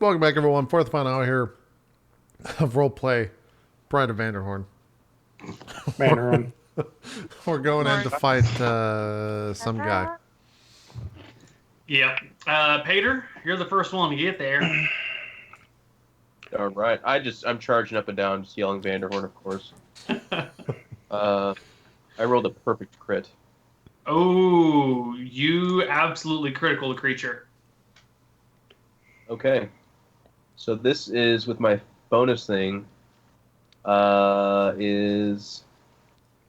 Welcome back, everyone. Fourth final hour here of RollPlay, Bride of Vanderhorn. Vanderhorn. We're going in to fight some guy. Yep. Pater, you're the first one to get there. All right. I'm charging up and down, just yelling Vanderhorn, of course. I rolled a perfect crit. Oh, you absolutely critical the creature. Okay. So this is with my bonus thing. Oh,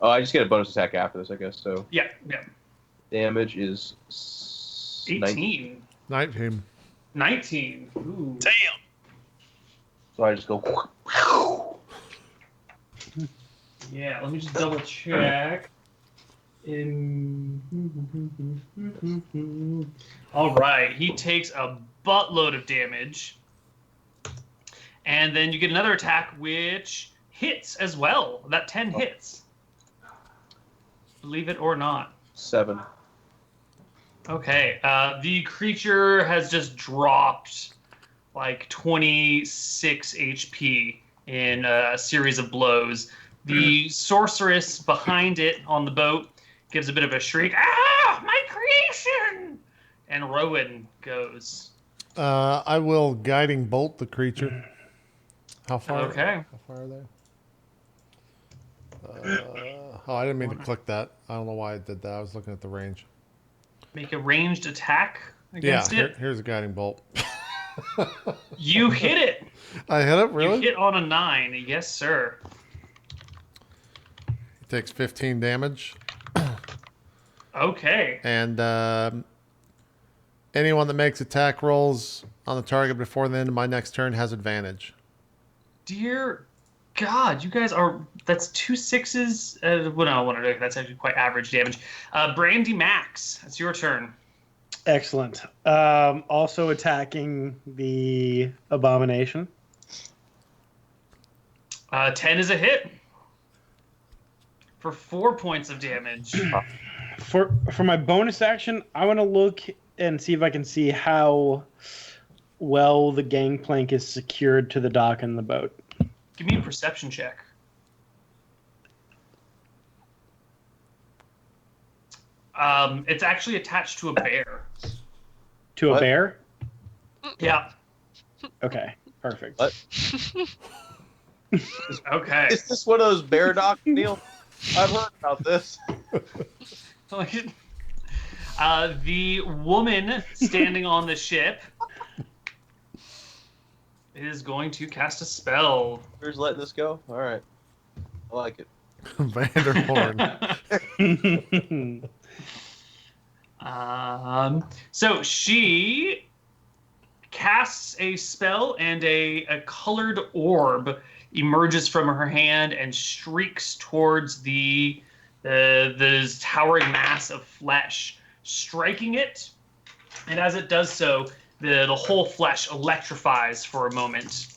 I just get a bonus attack after this, I guess. So Yeah. damage is 18. 19. Ooh. Damn. So I just go. Yeah, let me just double check. All right, he takes a buttload of damage. And then you get another attack which hits as well. That 10 hits. Believe it or not. 7. Okay, the creature has just dropped like 26 HP in a series of blows. The sorceress behind it on the boat gives a bit of a shriek. Ah, my creation! And Rowan goes. I will guiding bolt the creature. How far? Okay. How far are they? Oh, I didn't mean to click that. I don't know why I did that. I was looking at the range. Make a ranged attack against it. Here's a guiding bolt. You hit it. I hit it, really? You hit on a 9. Yes, sir. It takes 15 damage. Okay. And anyone that makes attack rolls on the target before the end of my next turn has advantage. Dear God, you guys are... That's 2 6s. Well, no, that's actually quite average damage. Brandy Max, it's your turn. Excellent. Also attacking the abomination. 10 is a hit. For 4 points of damage. For my bonus action, I want to look and see if I can see how well the gangplank is secured to the dock and the boat. Give me a perception check. It's actually attached to a bear. To What? a bear? Yeah. Okay, perfect. What? Okay. Is this one of those bear docs, Neal? I've heard about this. The woman standing on the ship is going to cast a spell. We're just letting this go? All right. I like it. Vanderhorn. So she casts a spell, and a colored orb emerges from her hand and streaks towards the towering mass of flesh, striking it. And as it does so, the whole flesh electrifies for a moment,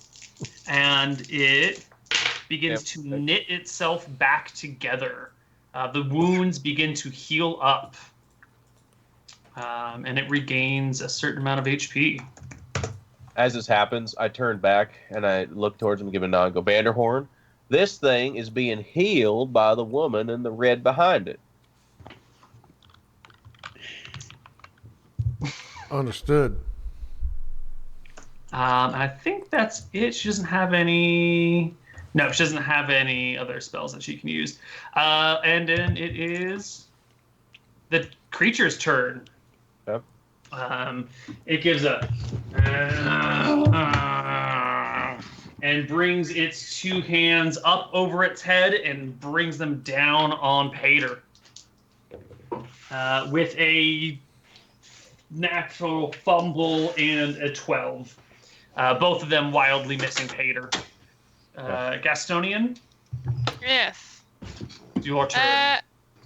and it begins to knit itself back together. The wounds begin to heal up. And it regains a certain amount of HP. As this happens, I turn back and I look towards him and give a nod and go, Vanderhorn, this thing is being healed by the woman in the red behind it. Understood. I think that's it. She doesn't have any... No, she doesn't have any other spells that she can use. And then it is the creature's turn. Yep. It gives a... and brings its 2 hands up over its head and brings them down on Pater. With a natural fumble and a 12. Both of them wildly missing Pater. Gastonian, Yes. your turn.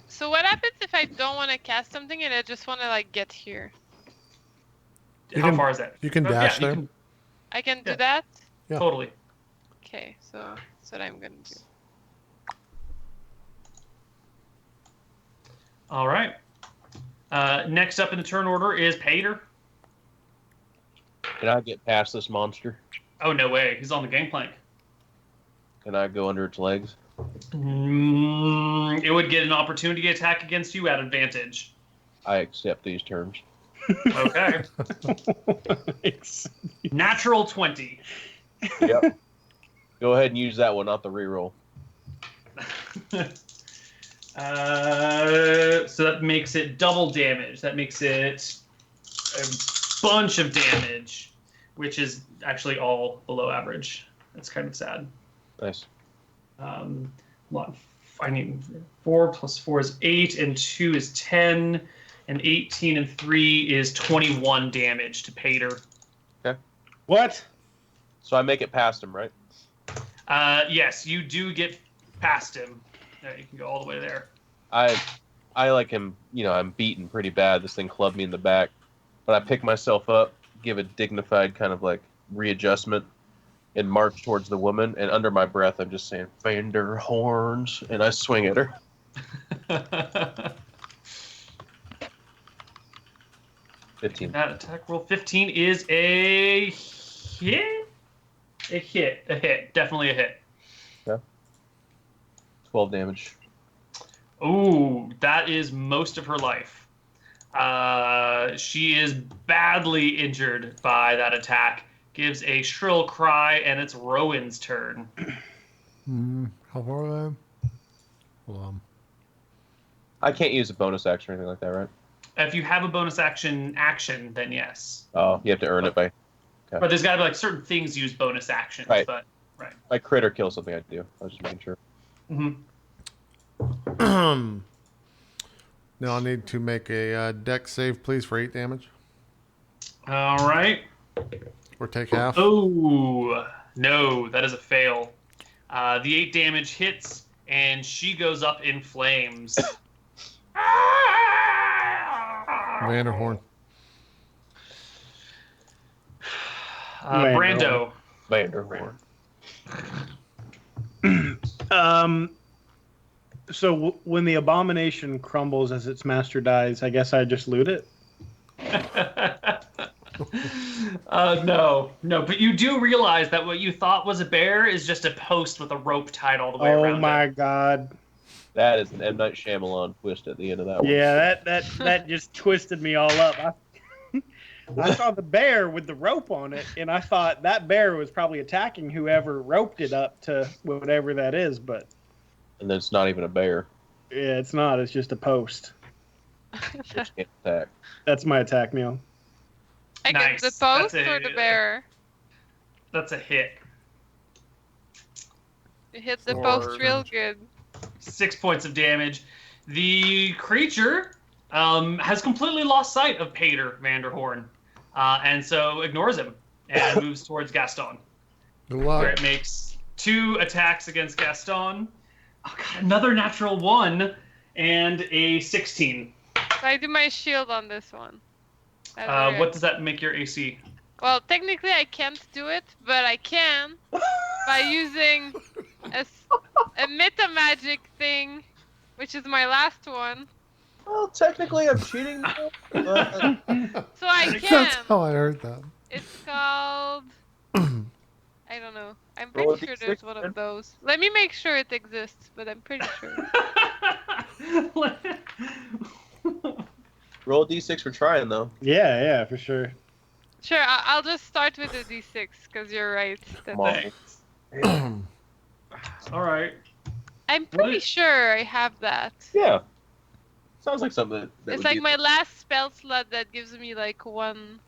So what happens if I don't want to cast something and I just want to like get here? How far is that? You can dash there. I can do that? Yeah. Totally. Okay, so that's what I'm gonna do. All right. Next up in the turn order is Pater. Can I get past this monster? Oh, no way. He's on the gangplank. Can I go under its legs? It would get an opportunity attack against you at advantage. I accept these terms. Okay. Natural 20. Yep. Go ahead and use that one, not the reroll. So that makes it double damage. That makes it a bunch of damage, which is actually all below average. That's kind of sad. Nice. I need 4 plus 4 is 8, and 2 is 10, and 18 and 3 is 21 damage to Pater. Okay. What? So I make it past him, right? Yes, you do get past him. You can go all the way there. I like him, I'm beaten pretty bad. This thing clubbed me in the back. But I pick myself up, give a dignified kind of like readjustment, and march towards the woman. And under my breath, I'm just saying, Vanderhorns, and I swing at her. 15. That attack roll 15 is a hit? A hit. Definitely a hit. Yeah. 12 damage. Ooh, that is most of her life. She is badly injured by that attack. Gives a shrill cry, and it's Rowan's turn. How far away? Hold on. I can't use a bonus action or anything like that, right? If you have a bonus action, then yes. Oh, you have to earn it by... But there's got to be like certain things use bonus actions. Right. But right. Like crit or kill something I do. I was just making sure. Mm-hmm. Now I need to make a deck save, please, for 8 damage. All right. Or take half. Oh, no, that is a fail. The 8 damage hits, and she goes up in flames. Vanderhorn. Brando. Vanderhorn. So when the abomination crumbles as its master dies, I guess I just loot it? No, but you do realize that what you thought was a bear is just a post with a rope tied all the way around Oh my it. god. That is an M. Night Shyamalan twist at the end of that one. Yeah, that just twisted me all up. I saw the bear with the rope on it, and I thought that bear was probably attacking whoever roped it up to whatever that is, but And then it's not even a bear. yeah, it's not. It's just a post. Which can't attack. That's my attack, Neal. I Nice. get the post That's or the bear? That's a hit. You hit the post real good. 6 points of damage. The creature has completely lost sight of Pater Vanderhorn, and so ignores him and moves towards Gaston, Good where luck. it makes 2 attacks against Gaston. Oh god, another natural 1 and a 16. So I do my shield on this one. What does that make your AC? Well, technically I can't do it, but I can by using a meta magic thing, which is my last one. Well, technically I'm cheating now. So I That's can. how I heard that. It's called... I don't know. I'm Roll a pretty sure D6 there's one then. of those. Let me make sure it exists, but I'm pretty sure. Roll a d6 for trying, though. Yeah, for sure. Sure, I'll just start with the d6, because you're right. Come on. Thanks. All right. I'm pretty sure I have that. Yeah. Sounds like something that It's would like be... my last spell slot that gives me like 1...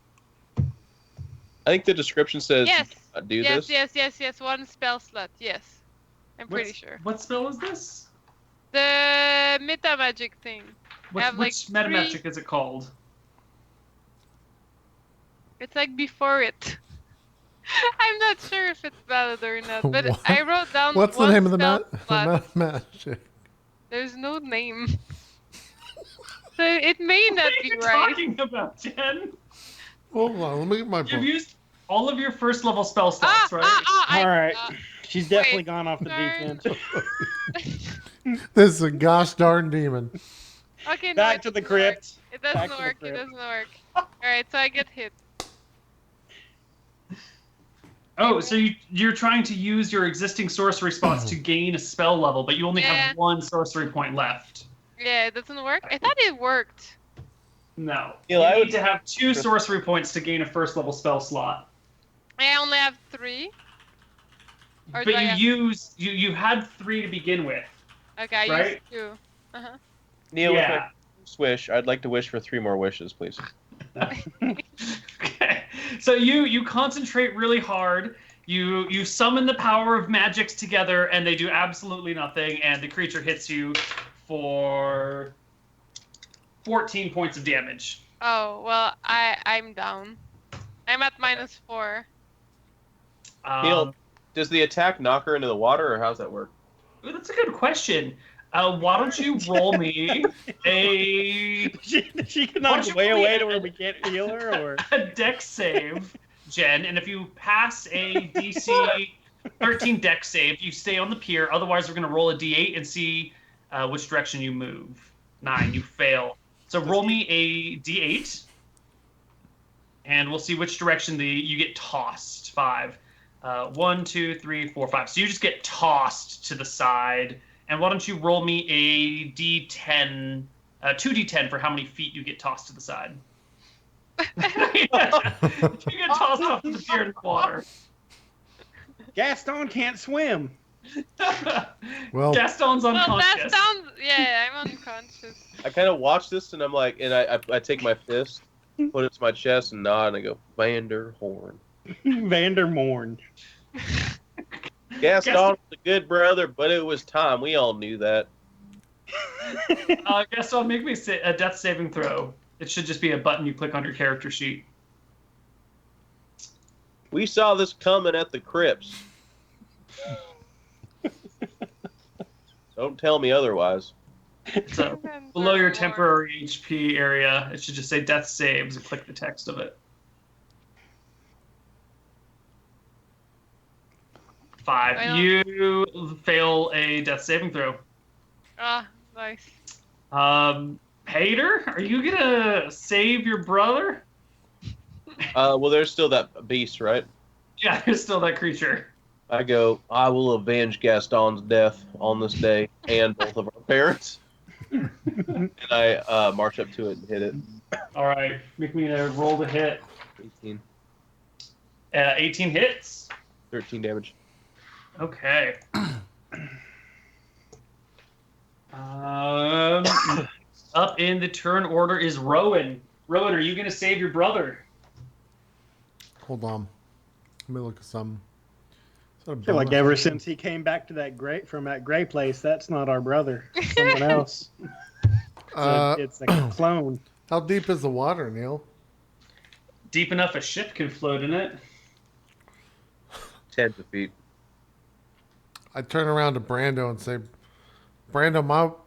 I think the description says Yes. do yes, this. yes, 1 spell slot, yes. I'm pretty sure. What spell is this? The meta magic thing. have, like, Which metamagic is it called? It's like before it. I'm not sure if it's valid or not, but What? I wrote down What's the one name of the spell slot. magic? There's no name. So it may not What are be you right. talking about, Jen? Hold on, let me get my You've book. used all of your first level spell slots, right? All right. She's definitely Wait, gone off the turn. deep end. This is a gosh darn demon. Okay, no, Back it to the doesn't crypt. work. It doesn't Back to the work. It crypt. doesn't work. Alright, so I get hit. Oh, so you're trying to use your existing sorcery spots to gain a spell level, but you only Yeah. have 1 sorcery point left. Yeah, it doesn't work. I thought it worked. No. Neal, You I need would- to have 2 sorcery points to gain a first level spell slot. I only have 3. Or But do I you have... you had 3 to begin with. Okay, I right? used 2. Uh-huh. Neal, with Yeah. my first wish, I'd like to wish for 3 more wishes, please. Okay. So you concentrate really hard. You summon the power of magics together, and they do absolutely nothing. And the creature hits you for 14 points of damage. Oh, well, I'm down. I'm at -4. Neal, does the attack knock her into the water, or how's that work? Ooh, that's a good question. Why don't you roll me a She can Why knock don't you way roll me away a- to where we can't heal her, or a dex save, Jen, and if you pass a DC 13 dex save, you stay on the pier. Otherwise, we're going to roll a d8 and see which direction you move. 9, you fail. So roll me a d8, and we'll see which direction you get tossed. 5. 1, 2, 3, 4, 5. So you just get tossed to the side. And why don't you roll me a d10, 2d10 for how many feet you get tossed to the side. You get tossed off to the pier in the water. Gaston can't swim. Well, Gaston's Well, unconscious. that sounds... Yeah, I'm unconscious. I kind of watch this, and I'm like, and I take my fist, put it to my chest, and nod, and I go, Vanderhorn. Vanderhorn. Gaston was a good brother, but it was time. We all knew that. Gaston, make me a death saving throw. It should just be a button you click on your character sheet. We saw this coming at the crypts. Don't tell me otherwise. So below your temporary HP area, it should just say death saves and click the text of it. 5. I don't- You fail a death saving throw. Ah, nice. Hater, are you gonna save your brother? Well, there's still that beast, right? Yeah, there's still that creature. I go, I will avenge Gaston's death on this day and both of our parents. And I march up to it and hit it. All right, make me a roll to hit. 18, 18 hits. 13 damage. Okay. Up in the turn order is Rowan. Rowan, are you gonna save your brother? hold on. Let me look at some. Is that a I feel like bonus? ever since he came back to that gray place, that's not our brother. It's someone else. It's a clone. How deep is the water, Neal? Deep enough a ship can float in it. 10 feet. I turn around to Brando and say, Brando,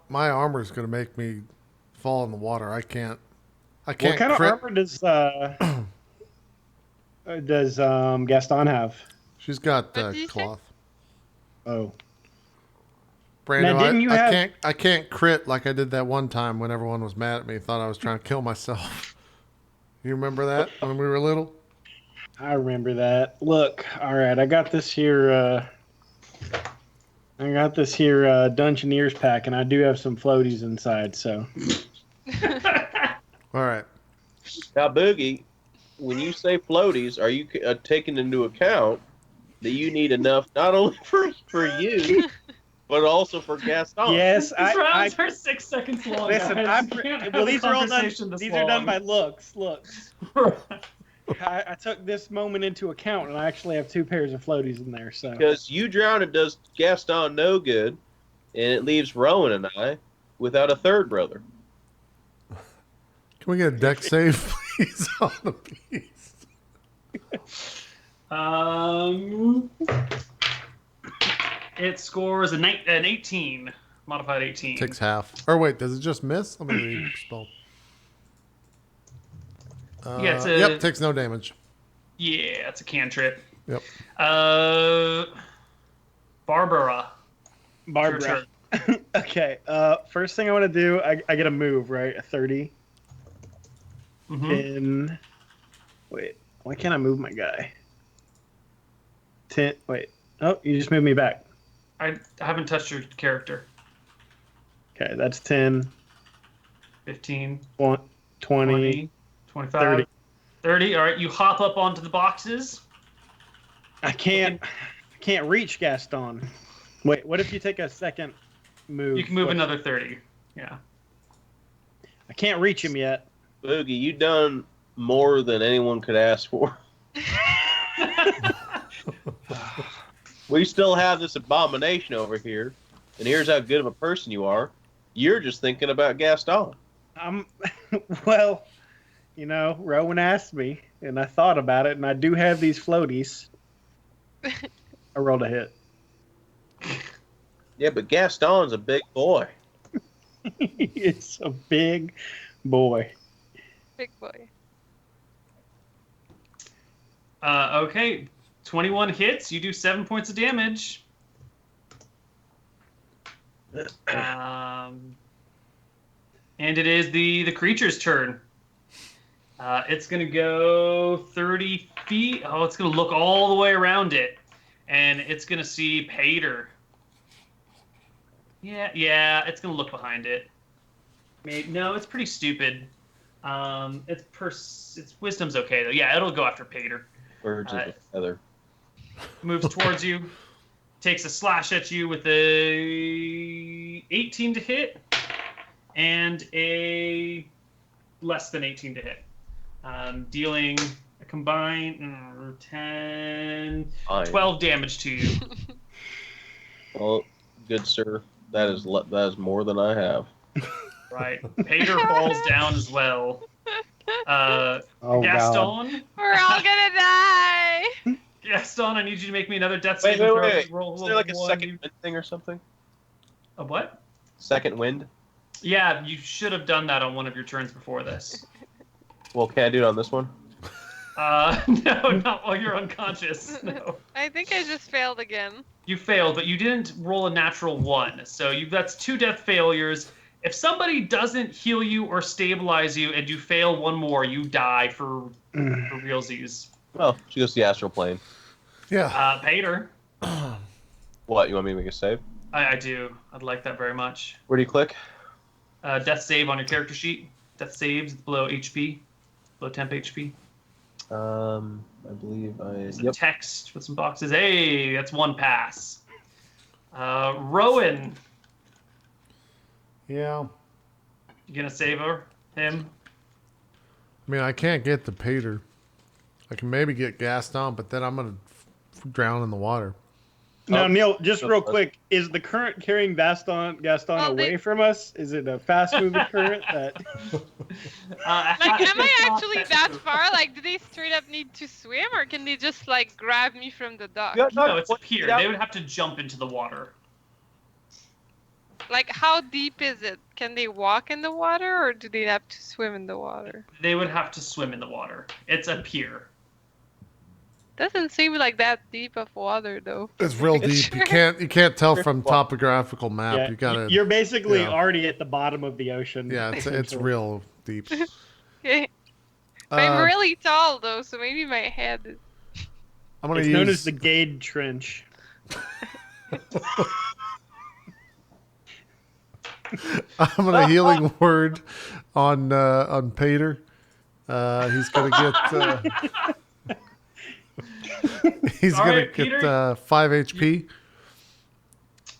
my armor is going to make me fall in the water. I can't What kind of crit. armor does Gaston have? She's got What did you say? cloth. Oh, Brando, Now, didn't you have- I can't crit like I did that one time when everyone was mad at me, thought I was trying to kill myself. You remember that when we were little? I remember that. Look, all right, I got this here. Dungeoneers pack, and I do have some floaties inside. So All right. Now, Boogie, when you say floaties, are you taking into account that you need enough not only for you, but also for Gaston? yes, These rounds I are 6 seconds long. listen. guys. You can't have a These are all done. conversation this These are done long. by looks. I took this moment into account, and I actually have 2 pairs of floaties in there. So Because you drowning does Gaston no good, and it leaves Rowan and I without a third brother. Can we get a deck save, please, on the beast? It scores an 18, modified 18. Takes half. Or wait, does it just miss? Let me read spell. Yeah, it's a- Yep, takes no damage. Yeah, it's a cantrip. Yep. Barbara. Barbara. Okay. First thing I want to do, I get a move, right? A 30. Mhm. In. Wait, why can't I move my guy? 10. Wait. Oh, you just moved me back. I haven't touched your character. Okay, that's 10, 15, 20, 20, 25, 30. 30. All right, you hop up onto the boxes. I can't reach Gaston. Wait, what if you take a second move? You can move another 30. Yeah. I can't reach him yet. Boogie, you done more than anyone could ask for. We still have this abomination over here, and here's how good of a person you are. You're just thinking about Gaston. Well, Rowan asked me, and I thought about it, and I do have these floaties. I rolled a hit. Yeah, but Gaston's a big boy. It's a big boy. Big boy. Okay, 21 hits. You do 7 points of damage. And it is the creature's turn. It's going to go 30 feet. Oh, it's going to look all the way around it. And it's going to see Pater. Yeah, it's going to look behind it. No, it's pretty stupid. Its wisdom's okay, though. Yeah, it'll go after Pater. Birds of a feather. Moves towards you. Takes a slash at you with a 18 to hit. And a less than 18 to hit. Dealing a combined 10, 12 damage to you. Well, good sir, that is more than I have. Right. Pater falls down as well. Oh, Gaston? God. We're all gonna die. Gaston, I need you to make me another death Wait, saving throw. wait. Roll Is there like a one. second wind thing or something? A what? Second wind? Yeah, you should have done that on one of your turns before this. Well, can I do it on this one? No, not while you're unconscious. No. I think I just failed again. You failed, but you didn't roll a natural 1. So that's 2 death failures. If somebody doesn't heal you or stabilize you and you fail one more, you die for realsies. Well, she goes to the astral plane. Yeah. Pater. What, you want me to make a save? I do. I'd like that very much. Where do you click? Death save on your character sheet. Death saves below HP. Below temp HP. I believe There's a text with some boxes. Hey, that's 1 pass. Rowan. Yeah. You gonna save him? I mean, I can't get the Pater. I can maybe get Gaston, but then I'm going to drown in the water. Now, Neal, just real quick, is the current carrying Gaston away from us? Is it a fast-moving current that? Like, am I actually that far? Like, do they straight up need to swim, or can they just like grab me from the dock? No, it's a pier. They would have to jump into the water. Like, how deep is it? Can they walk in the water, or do they have to swim in the water? They would have to swim in the water. It's a pier. Doesn't seem like that deep of water, though. It's real deep. You can't tell from topographical map. Yeah, You gotta. you're basically already at the bottom of the ocean. Yeah, it's real deep. Okay. I'm really tall, though, so maybe my head is... I'm gonna It's use. known as the Gade Trench. I'm gonna healing word on Pater. He's gonna get. He's All gonna right, get Peter. 5 HP,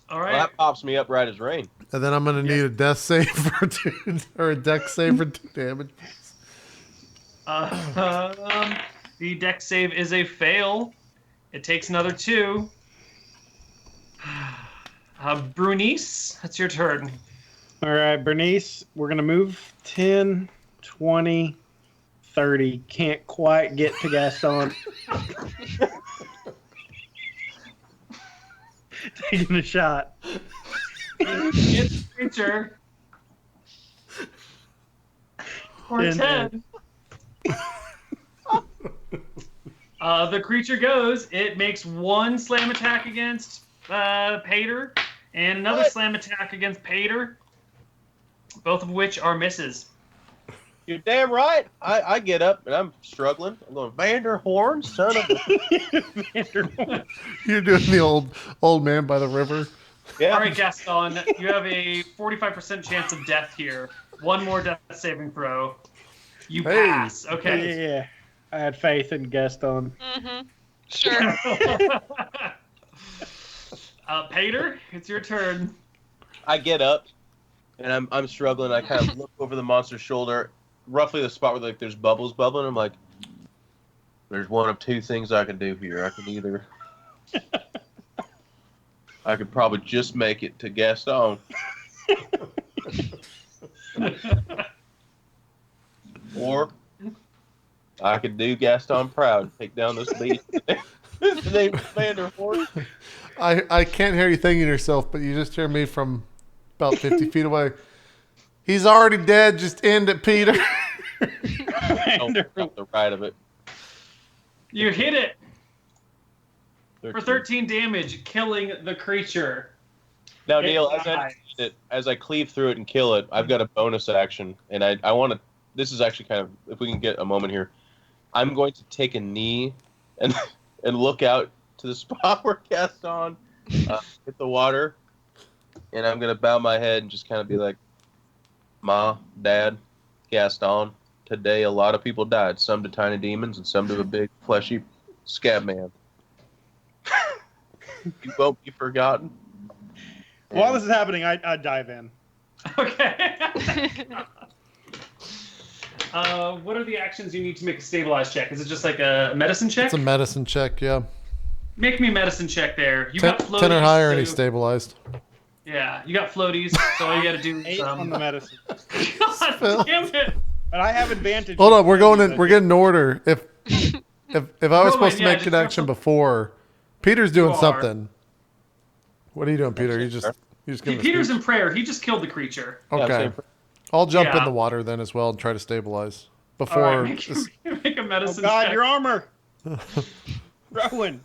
All Well, right. that pops me up right as rain. and then I'm gonna need a death save for 2, or a dex save for 2 damage. The dex save is a fail. It takes another 2. Brunice, that's your turn. All right, Bernice, we're going to move 10, 20, 30. Can't quite get to Gaston. Taking a shot. It's the creature. Or And, 10. The creature goes. It makes 1 slam attack against Pater and another slam attack against Pater, both of which are misses. You're damn right. I get up and I'm struggling. I'm going, Vanderhorn, son of a... Vanderhorn. You're doing the old man by the river. Yeah. All right, Gaston, you have a 45% chance of death here. One more death saving throw. You Hey. pass. Okay. Yeah, I had faith in Gaston. Sure. Pater, it's your turn. I get up and I'm struggling. I kind of look over the monster's shoulder, roughly the spot where like there's bubbles bubbling. I'm like, there's one of two things I can do here. I can either... I could probably just make it to Gaston. Or I could do Gaston proud, take down this beast. His name is Vanderhorn. I can't hear you thinking to yourself, but you just hear me from about 50 feet away. He's already dead. Just end it, Peter. Don't got the right of it. You hit it for 13 damage, killing the creature. Now, It Neal, dies. as I cleave through it and kill it, I've got a bonus action, and I want to. This is actually kind of, if we can get a moment here, I'm going to take a knee and look out to the spot where Gaston hit the water, and I'm gonna bow my head and just kind of be like, "Ma, Dad, Gaston. Today, a lot of people died. Some to tiny demons, and some to a big fleshy scab man. You won't be forgotten." While this is happening, I dive in. Okay. What are the actions you need to make a stabilize check? Is it just like a medicine check? It's a medicine check, yeah. Make me a medicine check there. You 10, got floaties. 10 or higher, and so- he's stabilized. Yeah, you got floaties, so all you got to do is 8 on the medicine. God damn it! But I have advantage. Hold on, we're getting in order. If I was Go supposed in, to yeah, make just connection go- before, Peter's doing You are. something. What are you doing, Peter? You just giving a Peter's speech? in prayer. He just killed the creature. Yeah, I'm Okay. saying- I'll jump Yeah. in the water then as well and try to stabilize All before. right, make a Oh medicine God, check. your armor. Rowan.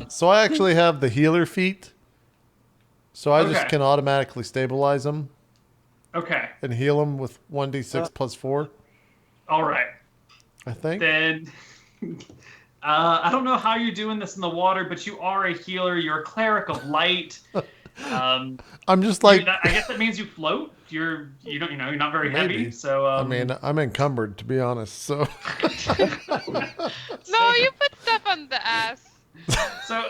So I actually have the healer feat, so I just Okay. can automatically stabilize him Okay, and heal him with 1d6 plus 4. all right. I think. Then I don't know how you're doing this in the water, but you are a healer. You're a cleric of light. I'm just like, I guess that means you float. You're not very heavy. Maybe. So I mean, I'm encumbered, to be honest. So No, you put stuff on the ass. so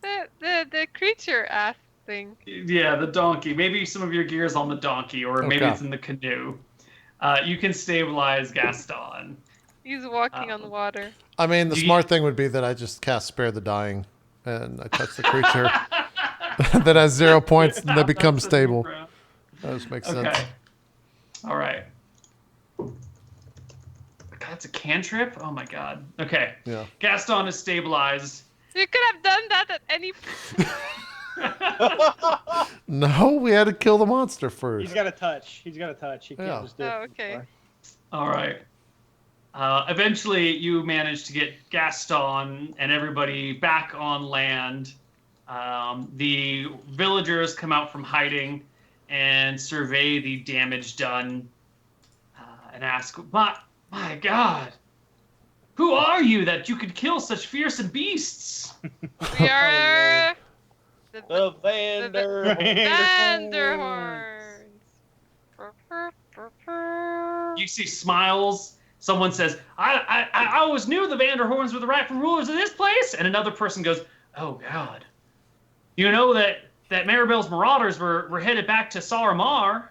the creature ass thing. yeah, the donkey. Maybe some of your gear's on the donkey, or maybe Okay. it's in the canoe. You can stabilize Gaston. He's walking on the water. I mean, the Do you- smart thing would be that I just cast Spare the Dying, and I touch the creature that has 0 points, and they become stable. That just makes sense. Okay. All right. God, that's a cantrip? Oh my god. Okay. Yeah. Gaston is stabilized. You could have done that at any. No, we had to kill the monster first. He's got a touch. He can't Yeah. just do it. Oh, okay. All right. Eventually, you manage to get Gaston and everybody back on land. The villagers come out from hiding and survey the damage done and ask, my God, who are you that you could kill such fearsome beasts? We are The the Vanderhorns. You see smiles. Someone says, I always knew the Vanderhorns were the rightful rulers of this place. And another person goes, oh, God. You know that Maribel's marauders were headed back to Saramar.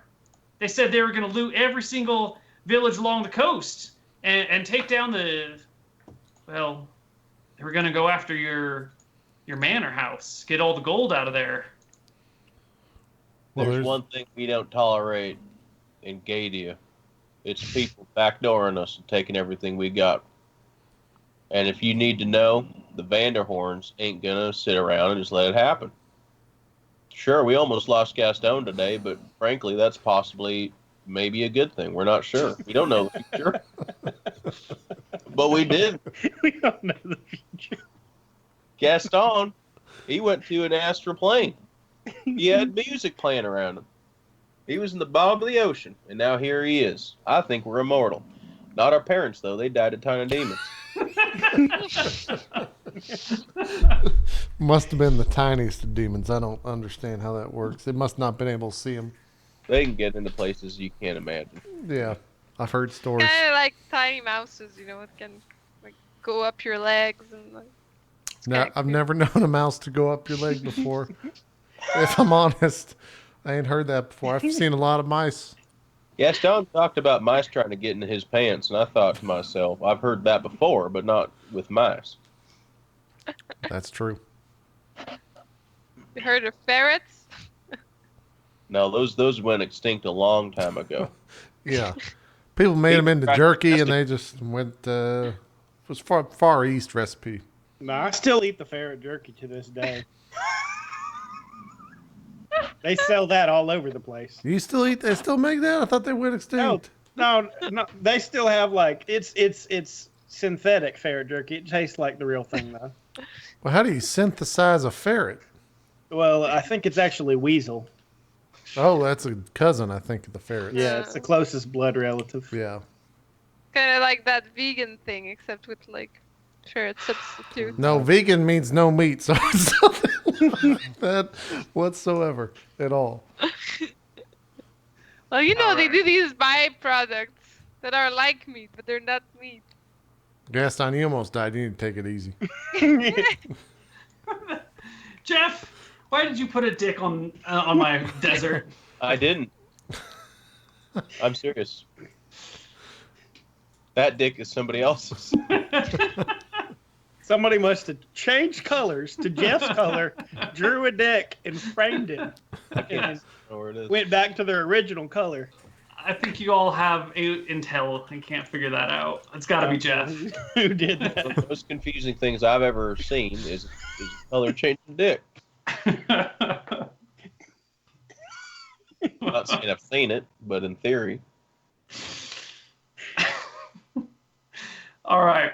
They said they were going to loot every single village along the coast and take down they were going to go after your manor house, get all the gold out of there. Well, There's there's- one thing we don't tolerate in Gadia. It's people backdooring us and taking everything we got. And if you need to know, the Vanderhorns ain't gonna sit around and just let it happen. Sure, we almost lost Gaston today, but frankly, that's possibly maybe a good thing. We're not sure. We don't know the future. But we did. We don't know the future. Gaston, he went to an astral plane. He had music playing around him. He was in the bottom of the ocean, and now here he is. I think we're immortal. Not our parents, though. They died a ton of demons. Must have been the tiniest of demons. I don't understand how that works. It must not have been able to see them. They can get into places you can't imagine. Yeah, I've heard stories. Kind of like tiny mouses, you know, it can like go up your legs and like. Now, I've never known a mouse to go up your leg before. If I'm honest, I ain't heard that before. I've seen a lot of mice. Yeah, Sean talked about mice trying to get into his pants, and I thought to myself, I've heard that before, but not with mice. That's true. You heard of ferrets? No, those went extinct a long time ago. Yeah. People made them into jerky, and they just went, it was far east recipe. No, I still eat the ferret jerky to this day. They sell that all over the place. You still eat? They still make that? I thought they went extinct. No, they still have like it's synthetic ferret jerky. It tastes like the real thing though. Well, how do you synthesize a ferret? Well, I think it's actually weasel. Oh, that's a cousin, I think, of the ferret. Yeah, it's the closest blood relative. Yeah. Kind of like that vegan thing, except with like ferret substitute. No, vegan means no meat, so it's nothing like that whatsoever at all. Well, you know, they do these byproducts that are like meat, but they're not meat. Gaston, you almost died. You need to take it easy. Jeff, why did you put a dick on my desert? I didn't. I'm serious. That dick is somebody else's. Somebody must have changed colors to Jeff's color, drew a dick, and framed it. And Know where it is. went back to their original color. I think you all have intel and can't figure that out. It's got to be Jeff. Who did One of that? the most confusing things I've ever seen is color changing dick. I'm not saying I've seen it, but in theory. All right.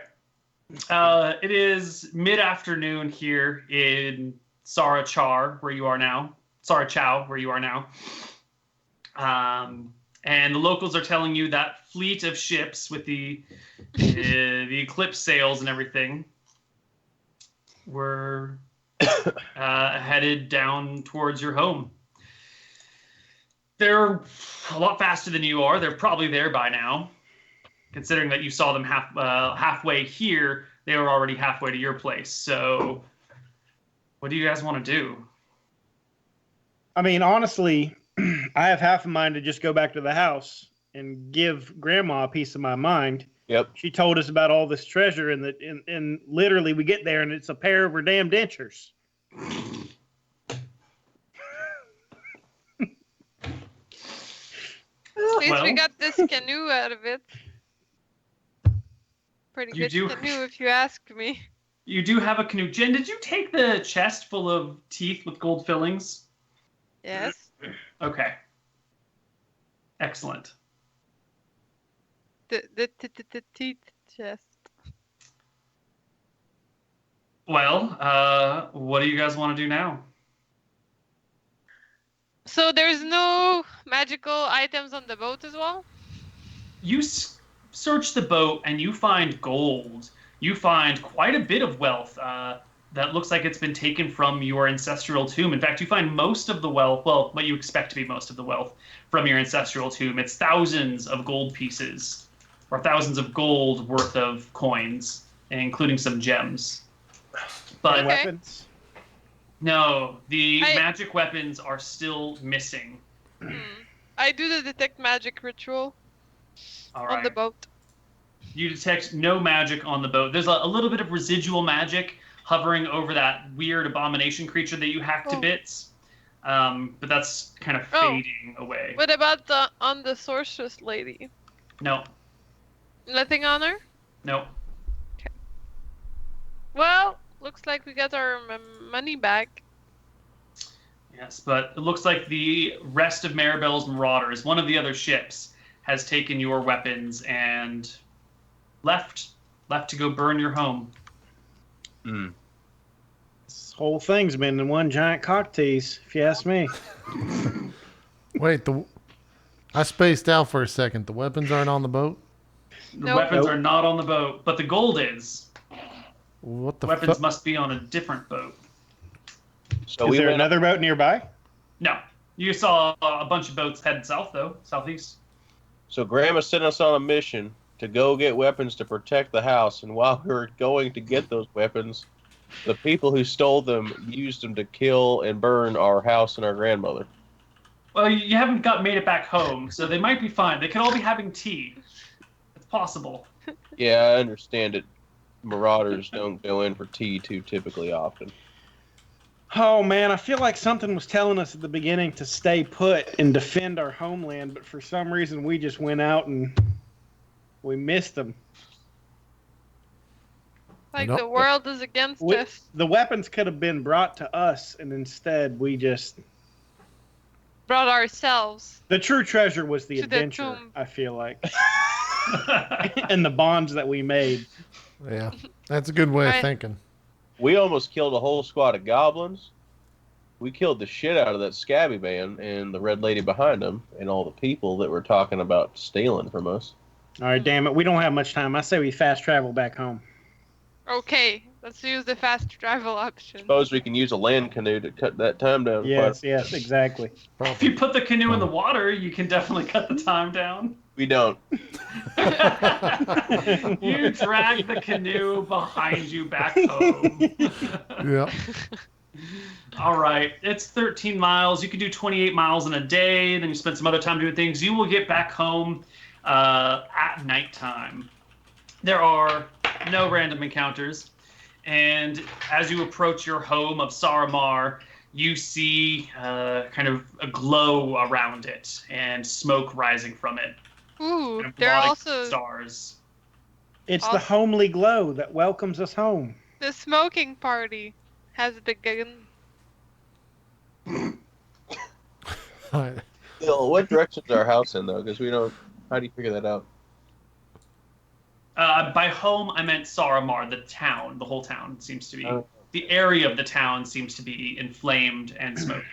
It is mid-afternoon here in Sarachar, where you are now. Sarachau, where you are now. And the locals are telling you that fleet of ships with the eclipse sails and everything were headed down towards your home. They're a lot faster than you are. They're probably there by now. Considering that you saw them halfway here, they were already halfway to your place. So, what do you guys want to do? I mean, honestly, I have half a mind to just go back to the house and give Grandma a piece of my mind. Yep. She told us about all this treasure, and literally we get there and it's a pair of her damn dentures. At least we Well. got this canoe out of it. Pretty You good do- canoe, if you ask me. You do have a canoe. Jen, did you take the chest full of teeth with gold fillings? Yes. Okay. Excellent. The teeth chest. Well, what do you guys want to do now? So there's no magical items on the boat as well? You search the boat and you find gold. You find quite a bit of wealth that looks like it's been taken from your ancestral tomb. In fact, you find most of the wealth, well, what you expect to be most of the wealth from your ancestral tomb. It's thousands of gold pieces, or thousands of gold worth of coins, including some gems. But Okay. Weapons. no, the I- magic weapons are still missing. I do the detect magic ritual All on the right. boat. You detect no magic on the boat. There's a little bit of residual magic hovering over that weird abomination creature that you hacked to Oh. bits. But that's kind of Oh. fading away. What about on the sorceress lady? No, Nothing on her? no. Well, looks like we got our money back. Yes, but it looks like the rest of Maribel's Marauders, one of the other ships, has taken your weapons and left to go burn your home. Mm. This whole thing's been in one giant cock tease, if you ask me. Wait, the I spaced out for a second. The weapons aren't on the boat? The Nope. weapons Nope. are not on the boat, but the gold is. What the Weapons fuck? must be on a different boat. So Is we there went another boat nearby? No. You saw a bunch of boats heading south, though. Southeast. So Grandma sent us on a mission to go get weapons to protect the house, and while we were going to get those weapons, the people who stole them used them to kill and burn our house and our grandmother. Well, you haven't made it back home, so they might be fine. They could all be having tea. It's possible. Yeah, I understand it. Marauders don't go in for tea too typically often. Oh man, I feel like something was telling us at the beginning to stay put and defend our homeland, but for some reason we just went out and we missed them. Like Nope. the world is against us. The weapons could have been brought to us, and instead we just. Brought ourselves. The true treasure was the To the adventure, tomb. I feel like, and the bonds that we made. Yeah, that's a good way of Right. thinking. We almost killed a whole squad of goblins. We killed the shit out of that scabby man and the red lady behind him and all the people that were talking about stealing from us. All right, damn it, we don't have much time. I say we fast travel back home. Okay, let's use the fast travel option. Suppose we can use a land canoe to cut that time down. Yes, exactly. If you put the canoe in the water, you can definitely cut the time down. We don't. You drag the canoe behind you back home. Yeah. All right, it's 13 miles. You can do 28 miles in a day, then you spend some other time doing things. You will get back home at nighttime. There are no random encounters, and as you approach your home of Saramar, you see kind of a glow around it and smoke rising from it. Ooh, And there are blotting also stars. It's the Awesome. homely glow that welcomes us home. the smoking party has begun. Bill, what direction's our house in though? Because we don't. How do you figure that out? By home, I meant Saramar, the town. The whole town seems to be. Oh. The area of the town seems to be inflamed and smoking.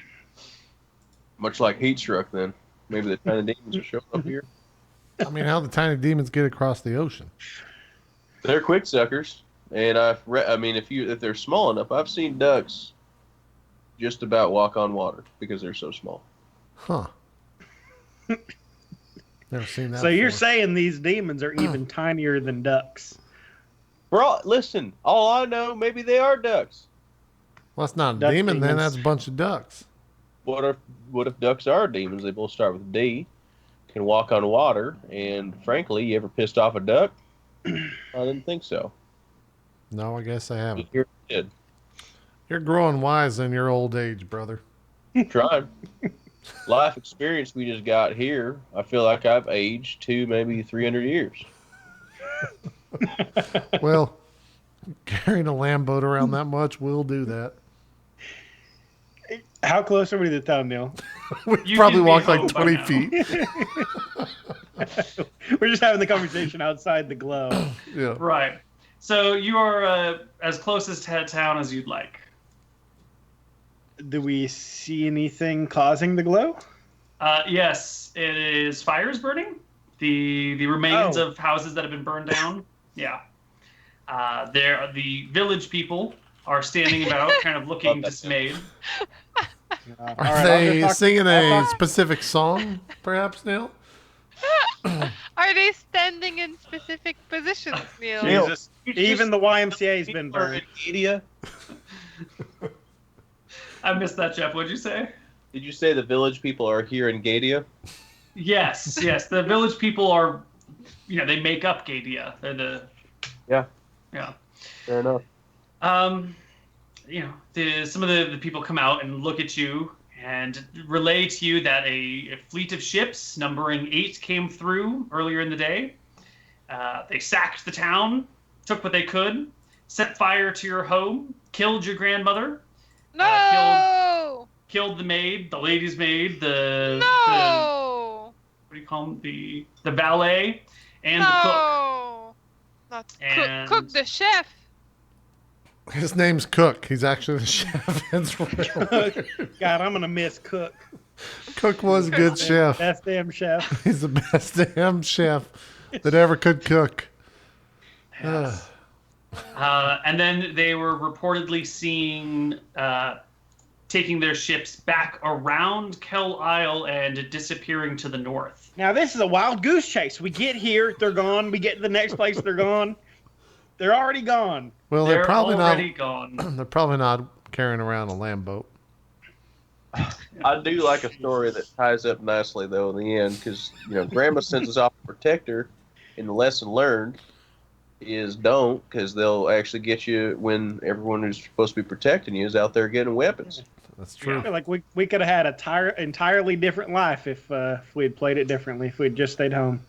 Much like heat struck, then maybe the tiny demons are showing up here. I mean, how the tiny demons get across the ocean? They're quick suckers, and I mean, if they're small enough, I've seen ducks just about walk on water because they're so small. Huh. Never seen that So you're before. saying these demons are even tinier than ducks? Bro, listen. All I know, maybe they are ducks. Well, that's not a Duck demon, then. demons. That's a bunch of ducks. What if ducks are demons? They both start with D, can walk on water, and frankly, you ever pissed off a duck? I didn't think so. No, I guess I haven't. Here it did. You're growing wise in your old age, brother. Tried. Life experience we just got here. I feel like I've aged 2, maybe 300 years. Well, carrying a lamb boat around that much will do that. How close are we to the town, Neal? We You probably can be walked home like by 20 now. feet. We're just having the conversation outside the glow. Yeah. Right. So you are as close to town as you'd like. Do we see anything causing the glow? Yes, it is fires burning. The remains Oh. of houses that have been burned down. Yeah. The village people are standing about, kind of looking Love that dismayed. All Are right, they I'll go singing I'll a talk- specific song, perhaps, Neil? Are they standing in specific positions, Neil? Neil. Jesus. Even the YMCA's been burned. Idiot. I missed that, Jeff. What'd you say? Did you say the village people are here in Gadia? Yes, yes. The village people are, they make up Gadia. They're the. Yeah. Yeah. Fair enough. Some of the people come out and look at you and relay to you that a fleet of ships numbering 8 came through earlier in the day. They sacked the town, took what they could, set fire to your home, killed your grandmother, No! killed the maid, the lady's maid, the No! what do you call them? The valet, and the cook. No! Not And- cook the chef. His name's Cook. He's actually the chef. It's real. God, I'm gonna miss Cook. Cook was a good chef. Best damn chef. He's the best damn chef that ever could cook. Yes. And then they were reportedly seen taking their ships back around Kel Isle and disappearing to the north. Now this is a wild goose chase. We get here, they're gone. We get to the next place, they're gone. They're already gone. Well, They're probably already not. gone. They're probably not carrying around a lamb boat. I do like a story that ties up nicely though in the end, because Grandma sends us off to protect her, and the lesson learned is don't, because they'll actually get you when everyone who's supposed to be protecting you is out there getting weapons. That's I true. feel like we could have had a entirely different life if we had played it differently. If we had just stayed home.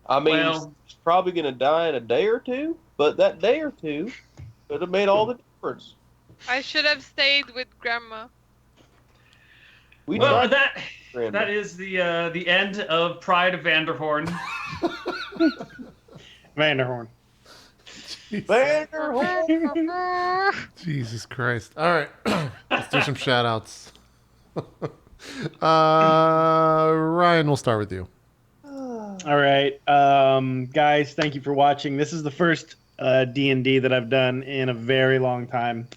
I mean, Well- he's probably going to die in a day or two, but that day or two could have made all the difference. I should have stayed with Grandma. Well, that Grandma. is the end of Pride of Vanderhorn. Vanderhorn. Jesus Christ. All right. Let's do some shout outs. Ryan, we'll start with you. All right, guys, thank you for watching. This is the first D&D that I've done in a very long time,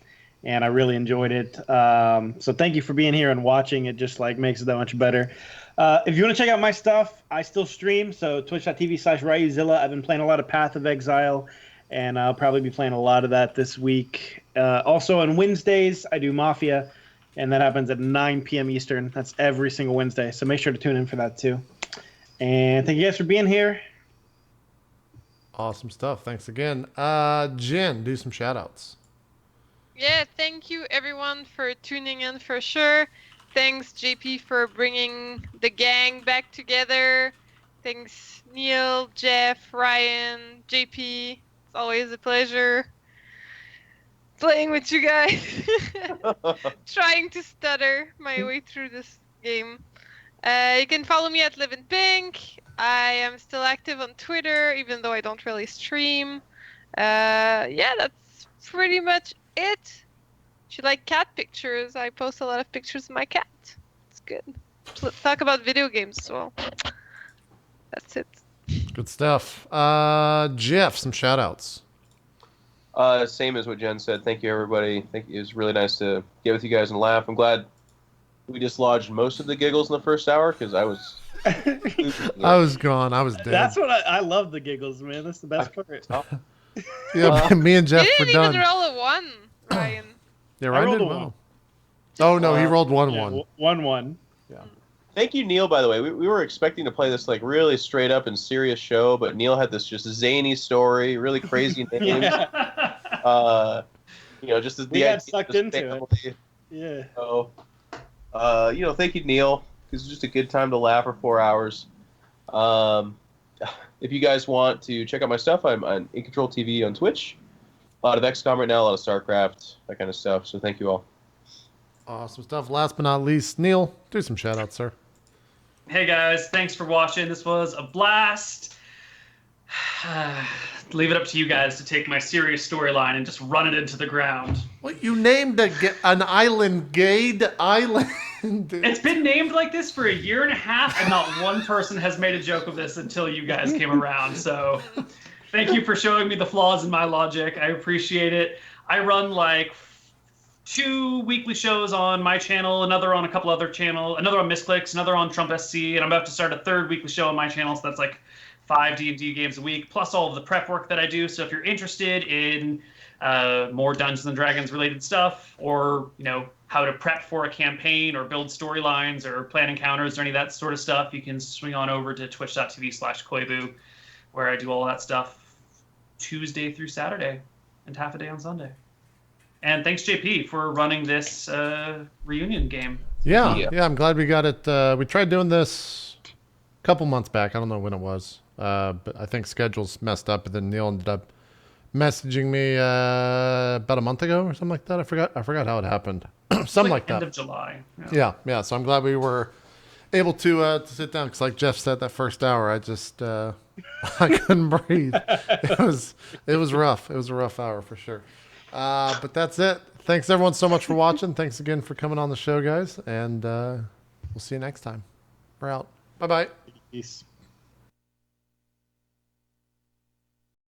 and I really enjoyed it. So thank you for being here and watching. It just makes it that much better. If you want to check out my stuff, I still stream. So twitch.tv/Ryuzilla. I've been playing a lot of Path of Exile, and I'll probably be playing a lot of that this week. Also on Wednesdays, I do Mafia, and that happens at 9 p.m. Eastern. That's every single Wednesday. So make sure to tune in for that too. And thank you guys for being here. Awesome stuff. Thanks again. Jen, do some shout outs. Yeah, thank you everyone for tuning in for sure. Thanks JP for bringing the gang back together. Thanks Neal, Jeff, Ryan, JP. It's always a pleasure playing with you guys. Trying to stutter my way through this game. You can follow me at LivinPink. I am still active on Twitter, even though I don't really stream. Yeah, that's pretty much it. If you like cat pictures, I post a lot of pictures of my cat. It's good. Let's talk about video games as well. That's it. Good stuff. Jeff, some shout outs. Same as what Jen said. Thank you, everybody. It was really nice to get with you guys and laugh. I'm glad we dislodged most of the giggles in the first hour, because I was... I was gone. I was dead. That's what I love the giggles, man. That's the best part. Yeah, me and Jeff You were didn't even done. roll a 1, Ryan. Yeah, I Ryan rolled did a well. Oh, no, he rolled 1-1. 1-1. Thank you, Neal, by the way. We were expecting to play this really straight up and serious show, but Neal had this just zany story, really crazy name. Yeah. Just the We got idea of sucked this into it. family. Yeah. So, thank you, Neal. It was just a good time to laugh for 4 hours. If you guys want to check out my stuff, I'm on iNcontroLtv on Twitch. A lot of XCOM right now, a lot of StarCraft, that kind of stuff. So thank you all. Awesome stuff. Last but not least, Neal, do some shout outs, sir. Hey guys, thanks for watching. This was a blast. Leave it up to you guys to take my serious storyline and just run it into the ground. Well, you named an island Gade Island. It's been named like this for 1.5 years, and not one person has made a joke of this until you guys came around. So thank you for showing me the flaws in my logic. I appreciate it. I run 2 weekly shows on my channel, another on a couple other channels, another on Misclicks, another on Trump SC, and I'm about to start a 3rd weekly show on my channel, so that's 5 D&D games a week, plus all of the prep work that I do. So if you're interested in more Dungeons & Dragons related stuff, or how to prep for a campaign or build storylines or plan encounters or any of that sort of stuff, you can swing on over to twitch.tv/Koibu, where I do all that stuff Tuesday through Saturday and half a day on Sunday. And thanks, JP, for running this reunion game. Yeah, I'm glad we got it. We tried doing this a couple months back. I don't know when it was. But I think schedules messed up, and then Neal ended up messaging me about a month ago or something like that. I forgot how it happened. Something like that. End of July. Yeah. So I'm glad we were able to sit down, because like Jeff said, that first hour, I just I couldn't breathe. It was rough. It was a rough hour for sure. But that's it. Thanks everyone so much for watching. Thanks again for coming on the show, guys, and we'll see you next time. We're out. Bye bye. Peace.